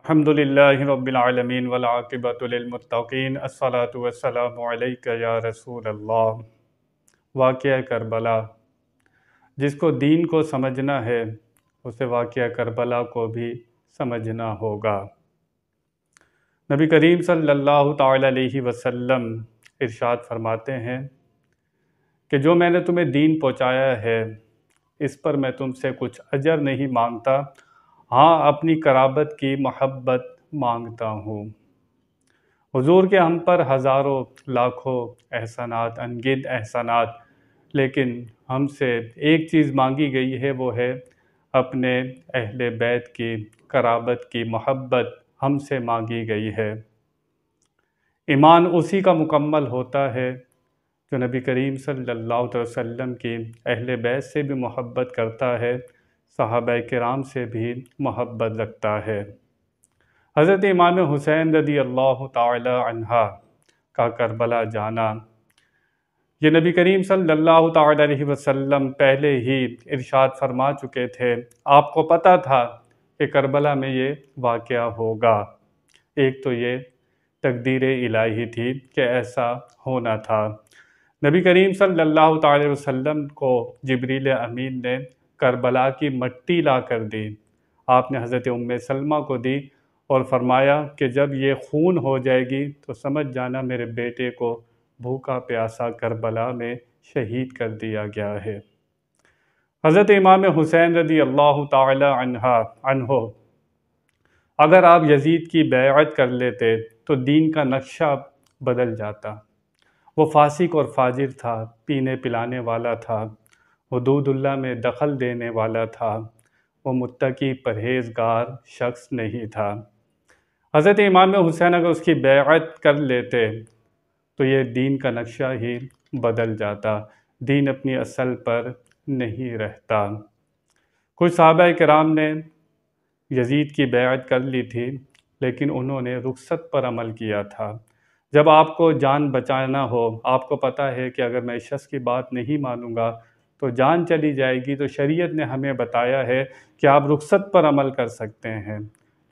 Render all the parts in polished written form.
الحمدللہ رب العالمین والعاقبۃ للمتقین الصلاۃ والسلام علیک یا رسول اللہ۔ واقعہ کربلا، جس کو دین کو سمجھنا ہے اسے واقعہ کربلا کو بھی سمجھنا ہوگا۔ نبی کریم صلی اللہ تعالی علیہ وسلم ارشاد فرماتے ہیں کہ جو میں نے تمہیں دین پہنچایا ہے اس پر میں تم سے کچھ اجر نہیں مانگتا، ہاں اپنی قرابت کی محبت مانگتا ہوں۔ حضور کے ہم پر ہزاروں لاکھوں احسانات، انگنت احسانات، لیکن ہم سے ایک چیز مانگی گئی ہے، وہ ہے اپنے اہل بیت کی قرابت کی محبت ہم سے مانگی گئی ہے۔ ایمان اسی کا مکمل ہوتا ہے جو نبی کریم صلی اللہ علیہ وسلم کی اہل بیت سے بھی محبت کرتا ہے، صحابہ کرام سے بھی محبت رکھتا ہے۔ حضرت امام حسین رضی اللہ تعالی عنہ کا کربلا جانا، یہ نبی کریم صلی اللہ تعالی علیہ وسلم پہلے ہی ارشاد فرما چکے تھے۔ آپ کو پتہ تھا کہ کربلا میں یہ واقعہ ہوگا۔ ایک تو یہ تقدیر الہی تھی کہ ایسا ہونا تھا۔ نبی کریم صلی اللہ تعالی علیہ وسلم کو جبریل امین نے کربلا کی مٹی لا کر دی۔ آپ نے حضرت ام سلمہ کو دی اور فرمایا کہ جب یہ خون ہو جائے گی تو سمجھ جانا میرے بیٹے کو بھوکا پیاسا کربلا میں شہید کر دیا گیا ہے۔ حضرت امام حسین رضی اللہ تعالی عنہ اگر آپ یزید کی بیعت کر لیتے تو دین کا نقشہ بدل جاتا۔ وہ فاسق اور فاجر تھا، پینے پلانے والا تھا، حدود اللہ میں دخل دینے والا تھا، وہ متقی پرہیزگار شخص نہیں تھا۔ حضرت امام حسین اگر اس کی بیعت کر لیتے تو یہ دین کا نقشہ ہی بدل جاتا، دین اپنی اصل پر نہیں رہتا۔ کچھ صحابہ کرام نے یزید کی بیعت کر لی تھی، لیکن انہوں نے رخصت پر عمل کیا تھا۔ جب آپ کو جان بچانا ہو، آپ کو پتہ ہے کہ اگر میں اس شخص کی بات نہیں مانوں گا تو جان چلی جائے گی، تو شریعت نے ہمیں بتایا ہے کہ آپ رخصت پر عمل کر سکتے ہیں۔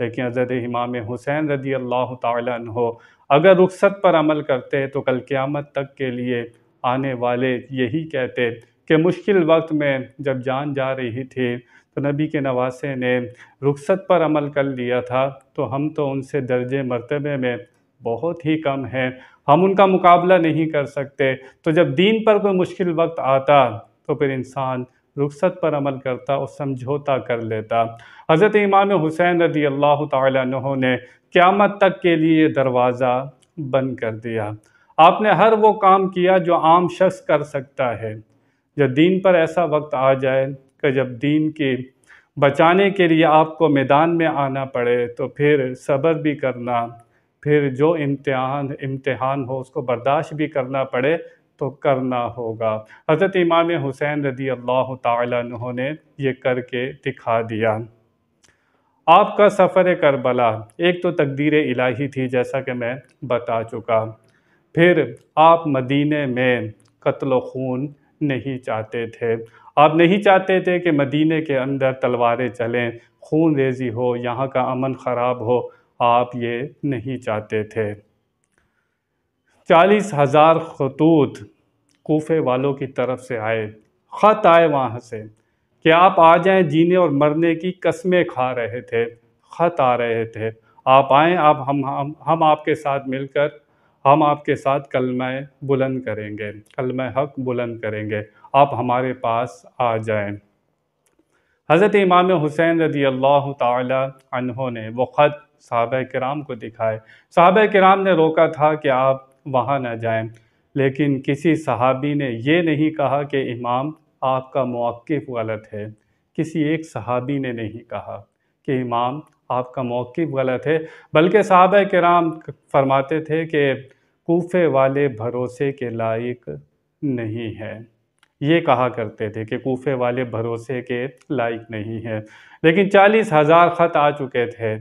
لیکن حضرت امام حسین رضی اللہ تعالیٰ عنہ اگر رخصت پر عمل کرتے تو کل قیامت تک کے لیے آنے والے یہی کہتے کہ مشکل وقت میں جب جان جا رہی تھی تو نبی کے نواسے نے رخصت پر عمل کر لیا تھا، تو ہم تو ان سے درجے مرتبے میں بہت ہی کم ہیں، ہم ان کا مقابلہ نہیں کر سکتے۔ تو جب دین پر کوئی مشکل وقت آتا تو پھر انسان رخصت پر عمل کرتا اور سمجھوتا کر لیتا۔ حضرت امام حسین رضی اللہ تعالیٰ عنہ نے قیامت تک کے لیے دروازہ بند کر دیا۔ آپ نے ہر وہ کام کیا جو عام شخص کر سکتا ہے۔ جب دین پر ایسا وقت آ جائے کہ جب دین کی بچانے کے لیے آپ کو میدان میں آنا پڑے تو پھر صبر بھی کرنا، پھر جو امتحان ہو اس کو برداشت بھی کرنا پڑے تو کرنا ہوگا۔ حضرت امام حسین رضی اللہ تعالیٰ عنہ نے یہ کر کے دکھا دیا۔ آپ کا سفر کربلا ایک تو تقدیر الہی تھی جیسا کہ میں بتا چکا، پھر آپ مدینے میں قتل و خون نہیں چاہتے تھے۔ آپ نہیں چاہتے تھے کہ مدینے کے اندر تلواریں چلیں، خون ریزی ہو، یہاں کا امن خراب ہو، آپ یہ نہیں چاہتے تھے۔ 40,000 خطوط کوفے والوں کی طرف سے آئے، خط آئے وہاں سے کہ آپ آ جائیں، جینے اور مرنے کی قسمیں کھا رہے تھے، خط آ رہے تھے، آپ آئیں، ہم آپ کے ساتھ مل کر ہم آپ کے ساتھ کلمہ بلند کریں گے، کلمہ حق بلند کریں گے، آپ ہمارے پاس آ جائیں۔ حضرت امام حسین رضی اللہ تعالی عنہ نے وہ خط صحابہ کرام کو دکھائے۔ صحابہ کرام نے روکا تھا کہ آپ وہاں نہ جائیں، لیکن کسی صحابی نے یہ نہیں کہا کہ امام آپ کا موقف غلط ہے۔ کسی ایک صحابی نے نہیں کہا کہ امام آپ کا موقف غلط ہے، بلکہ صحابہ کرام فرماتے تھے کہ کوفے والے بھروسے کے لائق نہیں ہیں۔ یہ کہا کرتے تھے کہ کوفے والے بھروسے کے لائق نہیں ہیں، لیکن 40,000 خط آ چکے تھے۔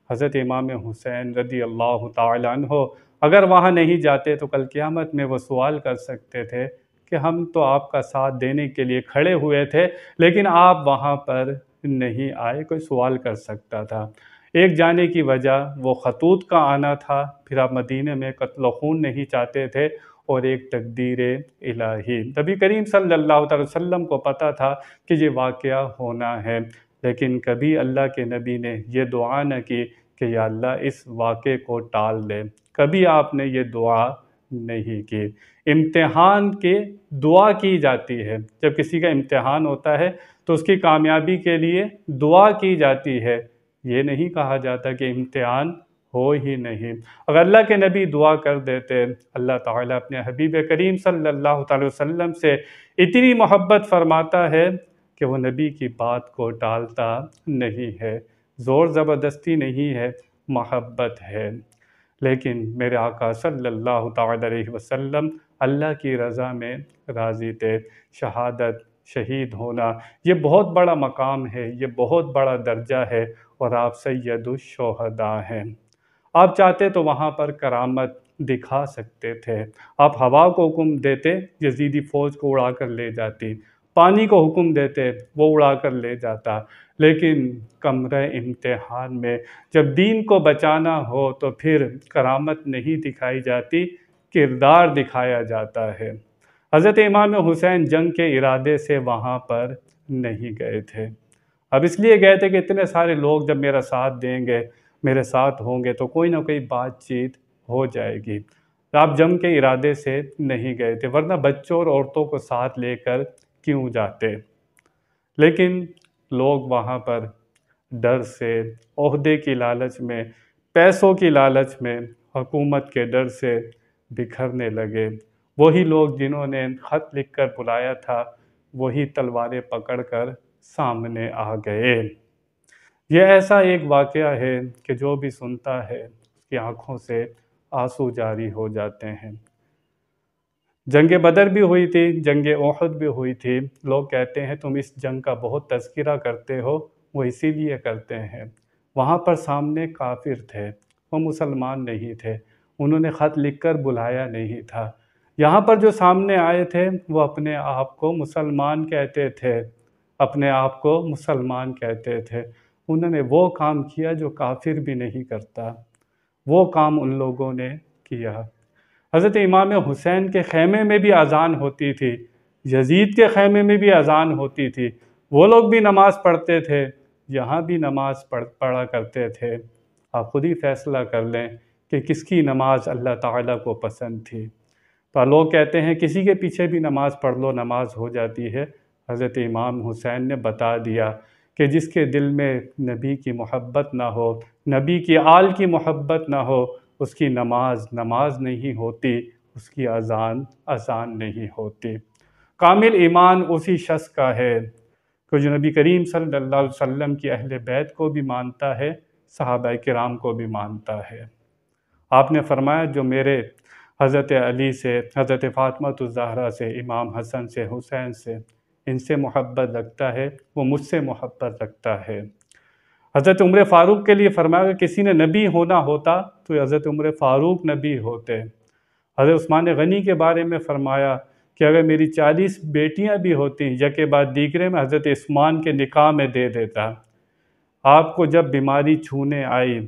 حضرت امام حسین رضی اللہ تعالی عنہ اگر وہاں نہیں جاتے تو کل قیامت میں وہ سوال کر سکتے تھے کہ ہم تو آپ کا ساتھ دینے کے لیے کھڑے ہوئے تھے، لیکن آپ وہاں پر نہیں آئے، کوئی سوال کر سکتا تھا۔ ایک جانے کی وجہ وہ خطوط کا آنا تھا، پھر آپ مدینہ میں قتل و خون نہیں چاہتے تھے، اور ایک تقدیر الہی۔ نبی کریم صلی اللہ علیہ وسلم کو پتہ تھا کہ یہ واقعہ ہونا ہے، لیکن کبھی اللہ کے نبی نے یہ دعا نہ کی کہ یا اللہ اس واقعے کو ٹال دے، کبھی آپ نے یہ دعا نہیں کی۔ امتحان کے دعا کی جاتی ہے، جب کسی کا امتحان ہوتا ہے تو اس کی کامیابی کے لیے دعا کی جاتی ہے، یہ نہیں کہا جاتا کہ امتحان ہو ہی نہیں۔ اگر اللہ کے نبی دعا کر دیتے، اللہ تعالیٰ اپنے حبیب کریم صلی اللہ تعالی وسلم سے اتنی محبت فرماتا ہے کہ وہ نبی کی بات کو ٹالتا نہیں ہے، زور زبردستی نہیں ہے، محبت ہے۔ لیکن میرے آقا صلی اللہ تعالی علیہ وسلم اللہ کی رضا میں راضی تھے۔ شہادت، شہید ہونا، یہ بہت بڑا مقام ہے، یہ بہت بڑا درجہ ہے، اور آپ سید الشہداء ہیں۔ آپ چاہتے تو وہاں پر کرامت دکھا سکتے تھے، آپ ہوا کو حکم دیتے، یزیدی فوج کو اڑا کر لے جاتی، پانی کو حکم دیتے، وہ اڑا کر لے جاتا، لیکن کمرہ امتحان میں جب دین کو بچانا ہو تو پھر کرامت نہیں دکھائی جاتی، کردار دکھایا جاتا ہے۔ حضرت امام حسین جنگ کے ارادے سے وہاں پر نہیں گئے تھے، اب اس لیے گئے تھے کہ اتنے سارے لوگ جب میرا ساتھ دیں گے، میرے ساتھ ہوں گے تو کوئی نہ کوئی بات چیت ہو جائے گی۔ آپ جنگ کے ارادے سے نہیں گئے تھے، ورنہ بچوں اور عورتوں کو ساتھ لے کر کیوں جاتے؟ لیکن لوگ وہاں پر ڈر سے، عہدے کی لالچ میں، پیسوں کی لالچ میں، حکومت کے ڈر سے بکھرنے لگے۔ وہی لوگ جنہوں نے خط لکھ کر بلایا تھا، وہی تلواریں پکڑ کر سامنے آ گئے۔ یہ ایسا ایک واقعہ ہے کہ جو بھی سنتا ہے اس کی آنکھوں سے آنسو جاری ہو جاتے ہیں۔ جنگ بدر بھی ہوئی تھی، جنگ احد بھی ہوئی تھی۔ لوگ کہتے ہیں تم اس جنگ کا بہت تذکرہ کرتے ہو، وہ اسی لیے کرتے ہیں، وہاں پر سامنے کافر تھے، وہ مسلمان نہیں تھے، انہوں نے خط لکھ کر بلایا نہیں تھا۔ یہاں پر جو سامنے آئے تھے وہ اپنے آپ کو مسلمان کہتے تھے، اپنے آپ کو مسلمان کہتے تھے۔ انہوں نے وہ کام کیا جو کافر بھی نہیں کرتا، وہ کام ان لوگوں نے کیا۔ حضرت امام حسین کے خیمے میں بھی اذان ہوتی تھی، یزید کے خیمے میں بھی اذان ہوتی تھی، وہ لوگ بھی نماز پڑھتے تھے، یہاں بھی نماز پڑھا کرتے تھے۔ آپ خود ہی فیصلہ کر لیں کہ کس کی نماز اللہ تعالیٰ کو پسند تھی۔ تو لوگ کہتے ہیں کسی کے پیچھے بھی نماز پڑھ لو نماز ہو جاتی ہے۔ حضرت امام حسین نے بتا دیا کہ جس کے دل میں نبی کی محبت نہ ہو، نبی کی آل کی محبت نہ ہو، اس کی نماز نماز نہیں ہوتی، اس کی اذان نہیں ہوتی۔ کامل ایمان اسی شخص کا ہے کہ جو نبی کریم صلی اللہ علیہ وسلم کی اہل بیت کو بھی مانتا ہے، صحابہ کرام کو بھی مانتا ہے۔ آپ نے فرمایا جو میرے حضرت علی سے، حضرت فاطمہ الزہرا سے، امام حسن سے، حسین سے، ان سے محبت رکھتا ہے، وہ مجھ سے محبت رکھتا ہے۔ حضرت عمر فاروق کے لیے فرمایا کہ کسی نے نبی ہونا ہوتا تو حضرت عمر فاروق نبی ہوتے۔ حضرت عثمان غنی کے بارے میں فرمایا کہ اگر میری 40 بیٹیاں بھی ہوتی یکے بعد دیگرے میں حضرت عثمان کے نکاح میں دے دیتا۔ آپ کو جب بیماری چھونے آئی،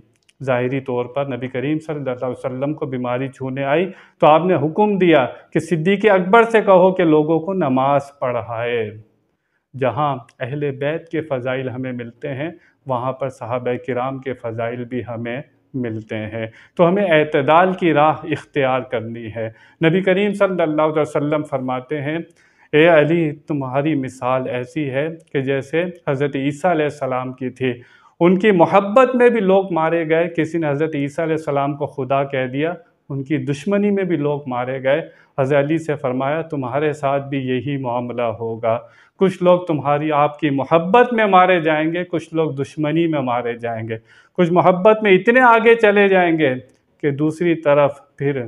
ظاہری طور پر نبی کریم صلی اللہ علیہ وسلم کو بیماری چھونے آئی تو آپ نے حکم دیا کہ صدیق اکبر سے کہو کہ لوگوں کو نماز پڑھائے۔ جہاں اہل بیت کے فضائل ہمیں ملتے ہیں، وہاں پر صحابہ کرام کے فضائل بھی ہمیں ملتے ہیں، تو ہمیں اعتدال کی راہ اختیار کرنی ہے۔ نبی کریم صلی اللہ علیہ وسلم فرماتے ہیں اے علی تمہاری مثال ایسی ہے کہ جیسے حضرت عیسیٰ علیہ السلام کی تھی، ان کی محبت میں بھی لوگ مارے گئے، کسی نے حضرت عیسیٰ علیہ السلام کو خدا کہہ دیا، ان کی دشمنی میں بھی لوگ مارے گئے۔ حضرت علی سے فرمایا تمہارے ساتھ بھی یہی معاملہ ہوگا، کچھ لوگ تمہاری آپ کی محبت میں مارے جائیں گے، کچھ لوگ دشمنی میں مارے جائیں گے، کچھ محبت میں اتنے آگے چلے جائیں گے کہ دوسری طرف پھر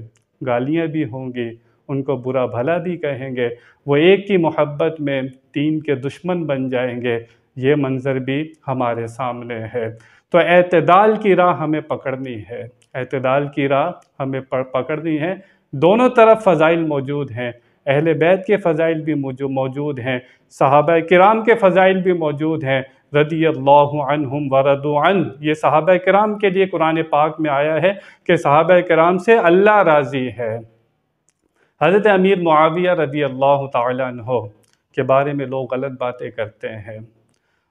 گالیاں بھی ہوں گی، ان کو برا بھلا بھی کہیں گے، وہ ایک کی محبت میں تین کے دشمن بن جائیں گے۔ یہ منظر بھی ہمارے سامنے ہے۔ تو اعتدال کی راہ ہمیں پکڑنی ہے، اعتدال کی راہ ہمیں پکڑنی ہے۔ دونوں طرف فضائل موجود ہیں، اہل بیت کے فضائل بھی موجود ہیں، صحابہ کرام کے فضائل بھی موجود ہیں، رضی اللہ عنہم ورضوا عنہ، یہ صحابہ کرام کے لیے قرآن پاک میں آیا ہے کہ صحابہ کرام سے اللہ راضی ہے۔ حضرت امیر معاویہ رضی اللہ تعالیٰ عنہ کے بارے میں لوگ غلط باتیں کرتے ہیں۔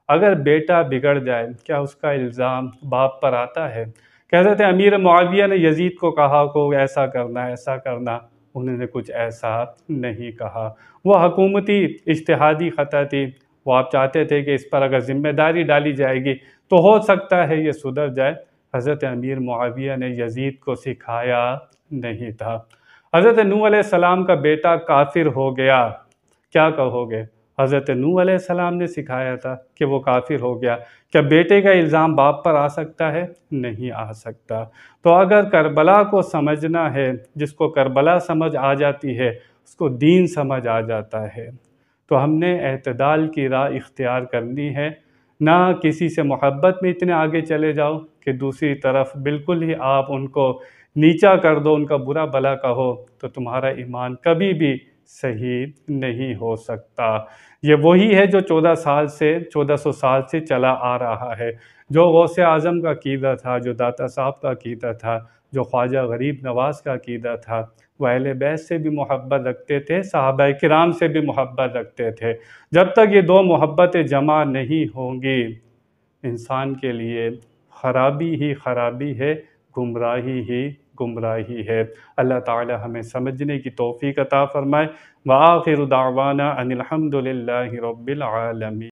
اگر بیٹا بگڑ جائے کیا اس کا الزام باپ پر آتا ہے؟ کہ حضرت امیر معاویہ نے یزید کو کہا کو ایسا کرنا ایسا کرنا، انہوں نے کچھ ایسا نہیں کہا۔ وہ حکومتی اجتہادی خطا تھی، وہ آپ چاہتے تھے کہ اس پر اگر ذمہ داری ڈالی جائے گی تو ہو سکتا ہے یہ سدھر جائے۔ حضرت امیر معاویہ نے یزید کو سکھایا نہیں تھا۔ حضرت نوح علیہ السلام کا بیٹا کافر ہو گیا، کیا کہو گے؟ حضرت نوح علیہ السلام نے سکھایا تھا کہ وہ کافر ہو گیا، کیا بیٹے کا الزام باپ پر آ سکتا ہے؟ نہیں آ سکتا۔ تو اگر کربلا کو سمجھنا ہے، جس کو کربلا سمجھ آ جاتی ہے اس کو دین سمجھ آ جاتا ہے، تو ہم نے اعتدال کی راہ اختیار کرنی ہے، نہ کسی سے محبت میں اتنے آگے چلے جاؤ کہ دوسری طرف بالکل ہی آپ ان کو نیچا کر دو، ان کا برا بھلا کہو، تو تمہارا ایمان کبھی بھی صحیح نہیں ہو سکتا۔ یہ وہی ہے جو 1400 سال سے چلا آ رہا ہے، جو غوث اعظم کا عقیدہ تھا، جو داتا صاحب کا عقیدہ تھا، جو خواجہ غریب نواز کا عقیدہ تھا۔ وہ اہل بیت سے بھی محبت رکھتے تھے، صحابہ کرام سے بھی محبت رکھتے تھے۔ جب تک یہ دو محبتیں جمع نہیں ہوں گی، انسان کے لیے خرابی ہی خرابی ہے، گمراہی ہی گمراہی ہے۔ اللہ تعالی ہمیں سمجھنے کی توفیق عطا فرمائے۔ وآخر دعوانا ان الحمد للہ رب العالمین۔